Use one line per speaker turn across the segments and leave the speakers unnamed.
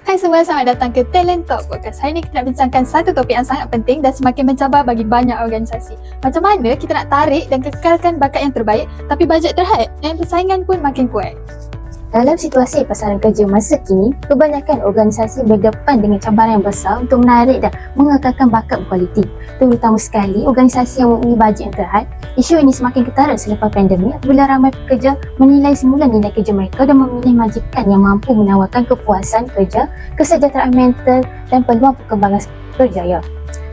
Hai semua, selamat datang ke Talent Talk Podcast. Hari ini kita nak bincangkan satu topik yang sangat penting dan semakin mencabar bagi banyak organisasi. Macam mana kita nak tarik dan kekalkan bakat yang terbaik tapi bajet terhad dan persaingan pun makin kuat.
Dalam situasi pasaran kerja masa kini, kebanyakan organisasi berdepan dengan cabaran yang besar untuk menarik dan mengekalkan bakat berkualiti. Terutama sekali organisasi yang mempunyai bajet yang terhad. Isu ini semakin ketara selepas pandemik apabila ramai pekerja menilai semula nilai kerja mereka dan memilih majikan yang mampu menawarkan kepuasan kerja, kesejahteraan mental dan peluang perkembangan berjaya.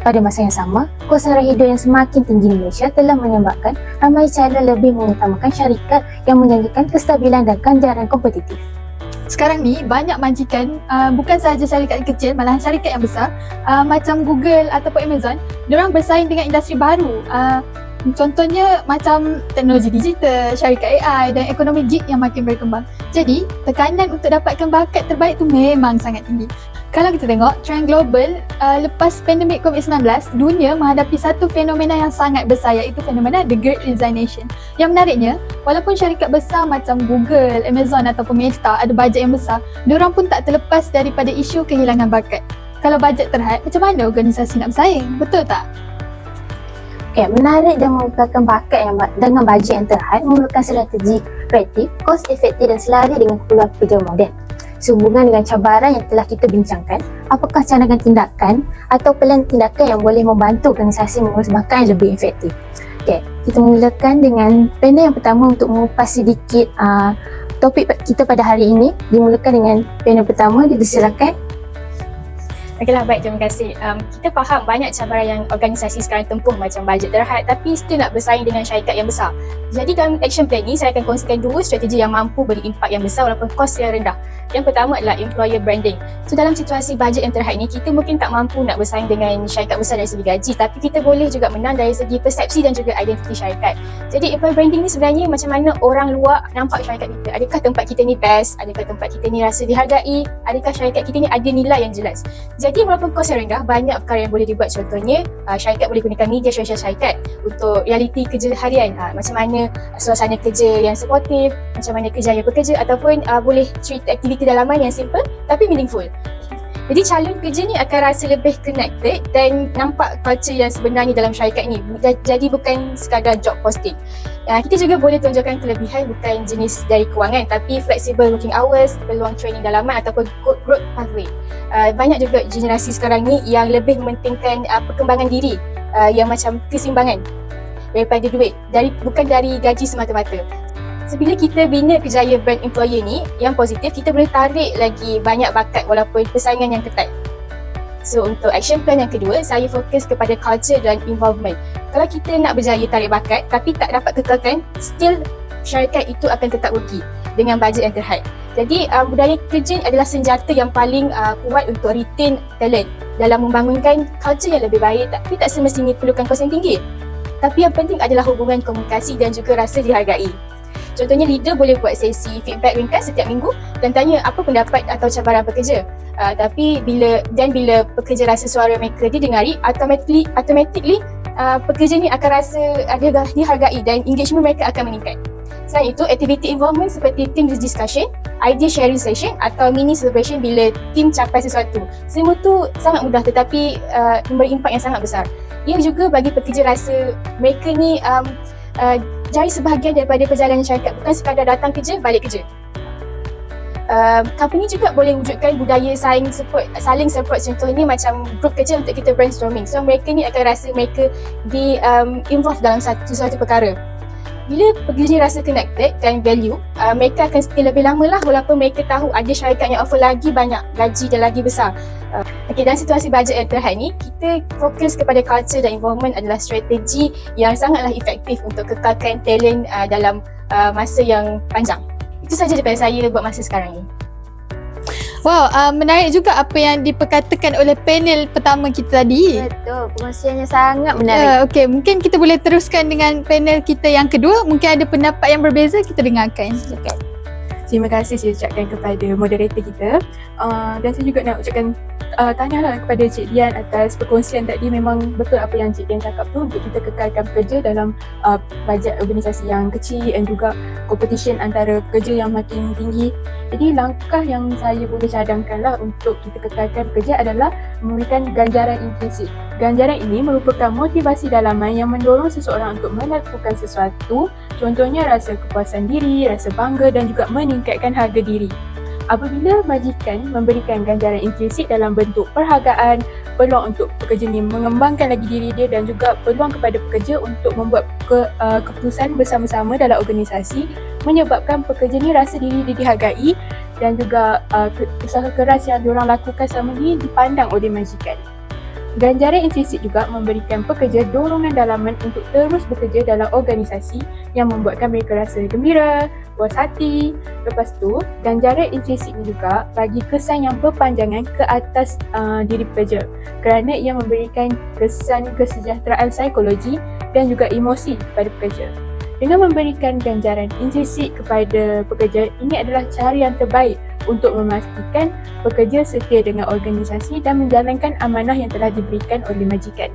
Pada masa yang sama, kos sara hidup yang semakin tinggi di Malaysia telah menyebabkan ramai cara lebih mengutamakan syarikat yang menjanjikan kestabilan dan ganjaran kompetitif.
Sekarang ni banyak majikan bukan sahaja syarikat yang kecil, malahan syarikat yang besar macam Google ataupun Amazon, diorang bersaing dengan industri baru. Contohnya macam teknologi digital, syarikat AI dan ekonomi gig yang makin berkembang. Jadi, tekanan untuk dapatkan bakat terbaik tu memang sangat tinggi. Kalau kita tengok trend global lepas pandemik COVID-19, dunia menghadapi satu fenomena yang sangat besar, iaitu fenomena The Great Resignation. Yang menariknya, walaupun syarikat besar macam Google, Amazon ataupun Meta ada bajet yang besar, diorang pun tak terlepas daripada isu kehilangan bakat. Kalau bajet terhad, macam mana organisasi nak bersaing? Betul tak?
Okay, menarik dan mengekalkan bakat yang dengan bajet yang terhad memerlukan strategi kreatif, kos efektif dan selari dengan peluang kerja moden. Sehubungan dengan cabaran yang telah kita bincangkan, apakah cadangan tindakan atau pelan tindakan yang boleh membantu organisasi mengurus bakat yang lebih efektif? Okay, kita mulakan dengan panel yang pertama untuk mengupas sedikit topik kita pada hari ini. Dimulakan dengan panel pertama, dipersilakan.
Okeylah, baik, terima kasih. Kita faham banyak cabaran yang organisasi sekarang tempuh macam bajet terhad tapi still nak bersaing dengan syarikat yang besar. Jadi dalam action plan ni, saya akan kongsikan dua strategi yang mampu beri impak yang besar walaupun kos yang rendah. Yang pertama adalah employer branding. So dalam situasi bajet yang terhad ni, kita mungkin tak mampu nak bersaing dengan syarikat besar dari segi gaji, tapi kita boleh juga menang dari segi persepsi dan juga identiti syarikat. Jadi employer branding ni sebenarnya macam mana orang luar nampak syarikat kita. Adakah tempat kita ni best? Adakah tempat kita ni rasa dihargai? Adakah syarikat kita ni ada nilai yang jelas? Jadi walaupun kos yang rendah, banyak perkara yang boleh dibuat. Contohnya, syarikat boleh gunakan media sosial syarikat untuk realiti kerja harian. Macam mana suasana kerja yang supportive, macam mana kerjaya pekerja, ataupun boleh cerita aktiviti dalaman yang simple tapi meaningful. Jadi calon kerja ni akan rasa lebih connected dan nampak culture yang sebenarnya dalam syarikat ni. Jadi bukan sekadar job posting. Kita juga boleh tunjukkan kelebihan bukan jenis dari kewangan tapi flexible working hours, peluang training dalaman ataupun growth pathway. Banyak juga generasi sekarang ni yang lebih mementingkan perkembangan diri yang macam keseimbangan daripada duit, bukan dari gaji semata-mata. So, bila kita bina kerjaya brand employer ni yang positif, kita boleh tarik lagi banyak bakat walaupun persaingan yang ketat. So untuk action plan yang kedua, saya fokus kepada culture dan involvement. Kalau kita nak berjaya tarik bakat tapi tak dapat kekalkan, still syarikat itu akan tetap rugi dengan bajet yang terhad. Jadi budaya kerja adalah senjata yang paling kuat untuk retain talent dalam membangunkan culture yang lebih baik, tapi tak semestinya perlukan kos yang tinggi. Tapi yang penting adalah hubungan komunikasi dan juga rasa dihargai. Contohnya, leader boleh buat sesi feedback ringkas setiap minggu dan tanya apa pendapat atau cabaran pekerja. Tapi bila pekerja rasa suara mereka didengari, automatically pekerja ni akan rasa dihargai dan engagement mereka akan meningkat. Selain itu, activity involvement seperti team discussion, idea sharing session atau mini celebration bila team capai sesuatu. Semua tu sangat mudah tetapi memberi impak yang sangat besar. Ia juga bagi pekerja rasa mereka ni jadi sebahagian daripada perjalanan syarikat, bukan sekadar datang kerja, balik kerja. Company juga boleh wujudkan budaya saling support. Contohnya macam group kerja untuk kita brainstorming. So mereka ni akan rasa mereka involved dalam sesuatu perkara. Bila pekerja rasa connected dan value, mereka akan stay lebih lama lah walaupun mereka tahu ada syarikat yang offer lagi banyak gaji dan lagi besar. Dalam situasi bajet yang terhad ni, kita fokus kepada culture dan involvement adalah strategi yang sangatlah efektif untuk kekalkan talent dalam masa yang panjang. Itu sahaja daripada saya buat masa sekarang ni.
Wow, menarik juga apa yang diperkatakan oleh panel pertama kita tadi.
Betul, perkongsiannya sangat menarik.
Okey, mungkin kita boleh teruskan dengan panel kita yang kedua. Mungkin ada pendapat yang berbeza, kita dengarkan.
Okay.
Terima kasih saya ucapkan kepada moderator kita. Dan saya juga nak ucapkan tahniahlah kepada Cik Dian atas perkongsian tadi. Memang betul apa yang Cik Dian cakap tu, untuk kita kekalkan pekerja dalam bajet organisasi yang kecil dan juga competition antara pekerja yang makin tinggi. Jadi langkah yang saya boleh cadangkanlah untuk kita kekalkan pekerja adalah memberikan ganjaran intrinsik. Ganjaran ini merupakan motivasi dalaman yang mendorong seseorang untuk melakukan sesuatu, contohnya rasa kepuasan diri, rasa bangga dan juga meningkatkan harga diri. Apabila majikan memberikan ganjaran intrinsik dalam bentuk perhargaan, peluang untuk pekerja ni mengembangkan lagi diri dia dan juga peluang kepada pekerja untuk membuat keputusan bersama-sama dalam organisasi, menyebabkan pekerja ni rasa diri dia dihargai dan juga usaha keras yang diorang lakukan selama ni dipandang oleh majikan. Ganjaran intrinsik juga memberikan pekerja dorongan dalaman untuk terus bekerja dalam organisasi yang membuatkan mereka rasa gembira, puas hati. Lepas tu, ganjaran intrinsik ni juga bagi kesan yang berpanjangan ke atas diri pekerja, kerana ia memberikan kesan kesejahteraan psikologi dan juga emosi kepada pekerja. Dengan memberikan ganjaran intrinsik kepada pekerja, ini adalah cara yang terbaik untuk memastikan pekerja setia dengan organisasi dan menjalankan amanah yang telah diberikan oleh majikan.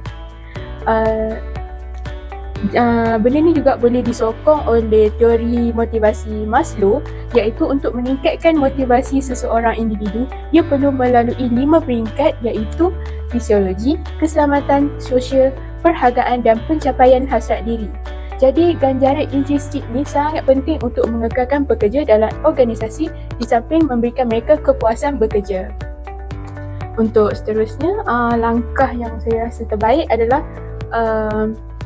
Benda ni juga boleh disokong oleh teori motivasi Maslow, iaitu untuk meningkatkan motivasi seseorang individu, ia perlu melalui 5 peringkat, iaitu fisiologi, keselamatan sosial, perhargaan dan pencapaian hasrat diri. Jadi ganjaran intrinsik ni sangat penting untuk mengekalkan pekerja dalam organisasi di samping memberikan mereka kepuasan bekerja. Untuk seterusnya, langkah yang saya rasa terbaik adalah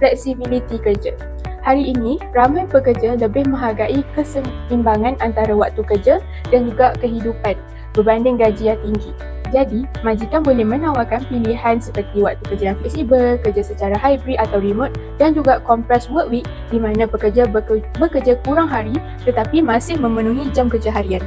fleksibiliti kerja. Hari ini, ramai pekerja lebih menghargai keseimbangan antara waktu kerja dan juga kehidupan berbanding gaji yang tinggi. Jadi, majikan boleh menawarkan pilihan seperti waktu kerja yang fleksibel, kerja secara hybrid atau remote dan juga compressed work week di mana pekerja bekerja kurang hari tetapi masih memenuhi jam kerja harian.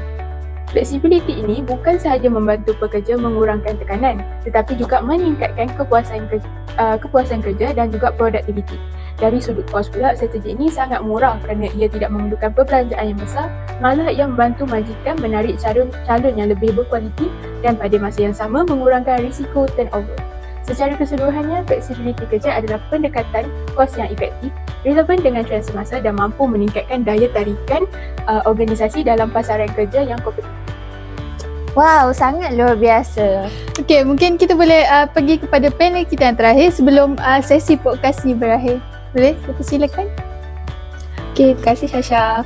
Fleksibiliti ini bukan sahaja membantu pekerja mengurangkan tekanan tetapi juga meningkatkan kepuasan kerja dan juga produktiviti. Dari sudut kos pula, strategi ini sangat murah kerana ia tidak memerlukan perbelanjaan yang besar, malah ia membantu majikan menarik calon yang lebih berkualiti dan pada masa yang sama mengurangkan risiko turnover. Secara keseluruhannya, fleksibiliti kerja adalah pendekatan kos yang efektif, relevan dengan trend semasa dan mampu meningkatkan daya tarikan organisasi dalam pasaran kerja yang kompetitif.
Wow, sangat luar biasa.
Okey, mungkin kita boleh pergi kepada panel kita yang terakhir sebelum sesi podcast ni berakhir. Boleh? Silakan.
Okay, terima kasih Syasha.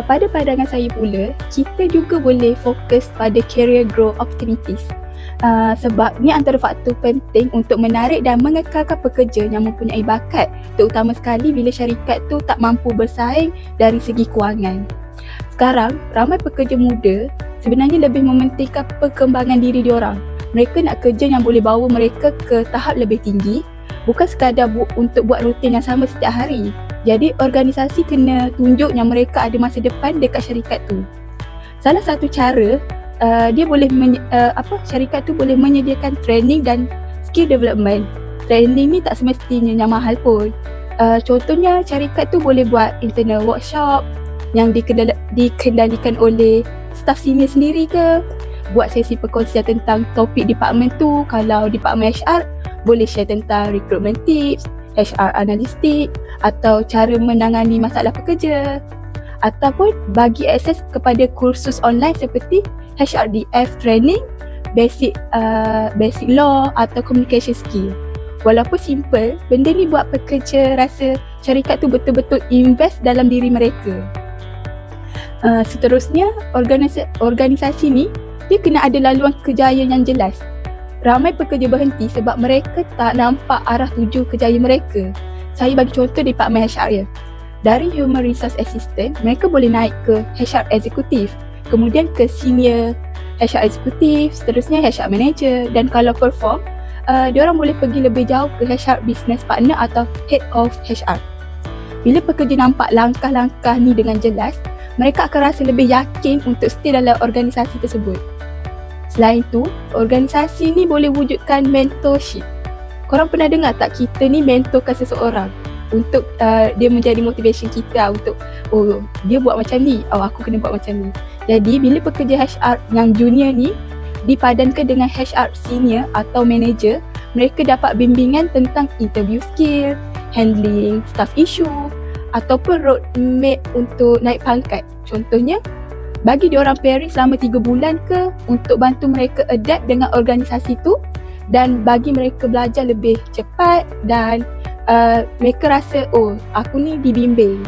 Pada pandangan saya pula, kita juga boleh fokus pada career growth opportunities. Sebab ni antara faktor penting untuk menarik dan mengekalkan pekerja yang mempunyai bakat, terutama sekali bila syarikat tu tak mampu bersaing dari segi kewangan. Sekarang, ramai pekerja muda sebenarnya lebih mementingkan perkembangan diri diorang. Mereka nak kerja yang boleh bawa mereka ke tahap lebih tinggi, bukan sekadar untuk buat rutin yang sama setiap hari. Jadi organisasi kena tunjuk yang mereka ada masa depan dekat syarikat tu. Salah satu cara syarikat tu boleh menyediakan training dan skill development. Training ni tak semestinya yang mahal pun. Contohnya syarikat tu boleh buat internal workshop yang dikendalikan oleh staf senior sendiri ke, buat sesi perkongsian tentang topik department tu. Kalau department HR boleh share tentang recruitment tips, HR analistik atau cara menangani masalah pekerja, ataupun bagi akses kepada kursus online seperti HRDF training, basic law atau communication skill. Walaupun simple, benda ni buat pekerja rasa syarikat tu betul-betul invest dalam diri mereka. Seterusnya, organisasi ni dia kena ada laluan kejayaan yang jelas. Ramai pekerja berhenti sebab mereka tak nampak arah tuju kejayaan mereka. Saya bagi contoh department HR ya. Dari Human Resource Assistant, mereka boleh naik ke HR Executive, kemudian ke Senior HR Executive, seterusnya HR Manager, dan kalau perform, diorang boleh pergi lebih jauh ke HR Business Partner atau Head of HR. Bila pekerja nampak langkah-langkah ni dengan jelas, mereka akan rasa lebih yakin untuk stay dalam organisasi tersebut. Selain tu, organisasi ni boleh wujudkan mentorship. Korang pernah dengar tak kita ni mentorkan seseorang? untuk dia menjadi motivation kita untuk dia buat macam ni, aku kena buat macam ni. Jadi bila pekerja HR yang junior ni dipadankan dengan HR senior atau manager, mereka dapat bimbingan tentang interview skill, handling staff issue ataupun roadmap untuk naik pangkat. Contohnya, bagi diorang pairing selama 3 bulan ke untuk bantu mereka adapt dengan organisasi tu dan bagi mereka belajar lebih cepat dan mereka rasa aku ni dibimbing.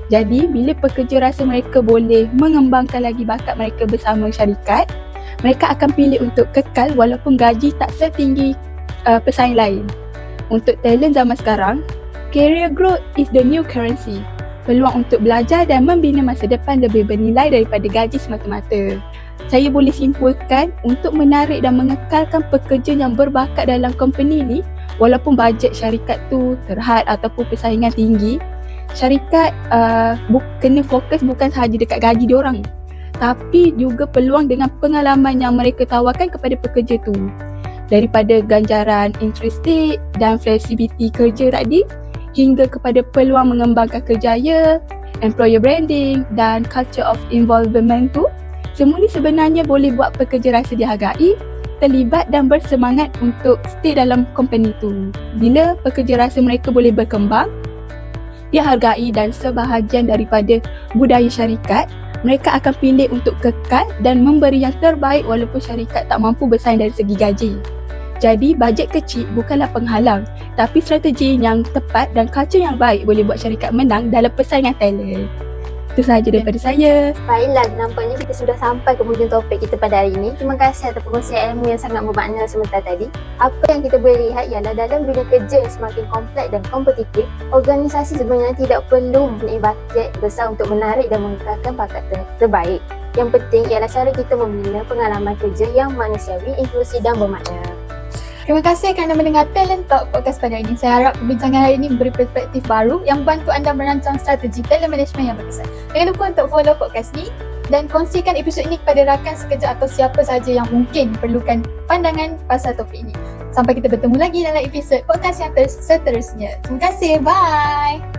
Jadi bila pekerja rasa mereka boleh mengembangkan lagi bakat mereka bersama syarikat, mereka akan pilih untuk kekal walaupun gaji tak setinggi pesaing lain. Untuk talent zaman sekarang, career growth is the new currency. Peluang untuk belajar dan membina masa depan lebih bernilai daripada gaji semata-mata. Saya boleh simpulkan untuk menarik dan mengekalkan pekerja yang berbakat dalam company ni, walaupun bajet syarikat tu terhad ataupun persaingan tinggi, syarikat kena fokus bukan sahaja dekat gaji diorang, tapi juga peluang dengan pengalaman yang mereka tawarkan kepada pekerja tu. Daripada ganjaran intrinsic dan fleksibiliti kerja tadi, hingga kepada peluang mengembangkan kerjaya, employer branding dan culture of involvement tu, semua ni sebenarnya boleh buat pekerja rasa dihargai, terlibat dan bersemangat untuk stay dalam company tu. Bila pekerja rasa mereka boleh berkembang, dihargai dan sebahagian daripada budaya syarikat, mereka akan pilih untuk kekal dan memberi yang terbaik walaupun syarikat tak mampu bersaing dari segi gaji. Jadi bajet kecil bukanlah penghalang, tapi strategi yang tepat dan culture yang baik boleh buat syarikat menang dalam persaingan talent. Itu sahaja daripada saya.
Baiklah, nampaknya kita sudah sampai ke hujung topik kita pada hari ini. Terima kasih atas perkongsian ilmu yang sangat bermakna sebentar tadi. Apa yang kita boleh lihat ialah dalam dunia kerja yang semakin kompleks dan kompetitif, organisasi sebenarnya tidak perlu mempunyai bajet besar untuk menarik dan mengekalkan bakat terbaik. Yang penting ialah cara kita membina pengalaman kerja yang manusiawi, inklusif dan bermakna.
Terima kasih kerana mendengar Talent Talk podcast pada hari ini. Saya harap perbincangan hari ini memberi perspektif baru yang membantu anda merancang strategi talent management yang berkesan. Jangan lupa untuk follow podcast ni dan kongsikan episod ini kepada rakan sekerja atau siapa sahaja yang mungkin perlukan pandangan pasal topik ini. Sampai kita bertemu lagi dalam episod podcast yang seterusnya. Terima kasih. Bye.